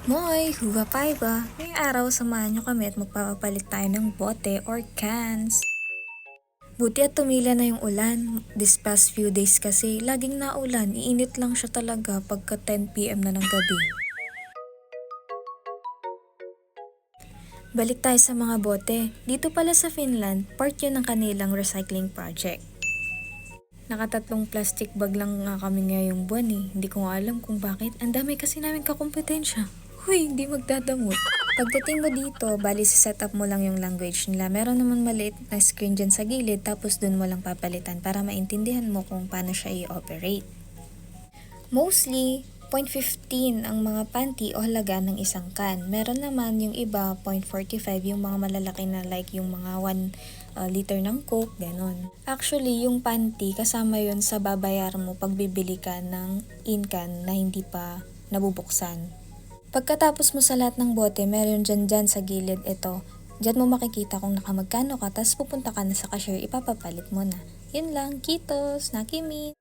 Moy, huwa paiba. Ngayong araw, samahan nyo kami at magpapapalit tayo ng bote or cans. Buti at tumila na yung ulan. This past few days kasi, laging naulan. Iinit lang siya talaga pagka 10 PM na ng gabi. Balik tayo sa mga bote. Dito pala sa Finland, part yun ng kanilang recycling project. Nakatatlong plastic bag lang nga kami ngayong buwan eh. Hindi ko nga alam kung bakit. Ang dami kasi namin kakumpetensya. Huy, hindi magdadamot. Pagdating mo dito, bali sa setup mo lang yung language nila. Meron naman maliit na screen dyan sa gilid, tapos dun mo lang papalitan para maintindihan mo kung paano siya i-operate. Mostly, 0.15 ang mga panty o halaga ng isang can. Meron naman yung iba, 0.45 yung mga malalaki na like yung mga 1 liter ng Coke, ganon. Actually, yung panty, kasama yun sa babayaran mo pag bibili ka ng in-can na hindi pa nabubuksan. Pagkatapos mo sa lahat ng bote, meron dyan sa gilid ito. Diyan mo makikita kung nakamagkano ka, tapos pupunta ka na sa cashier, ipapapalit mo na. Yun lang, kitos, nakimi!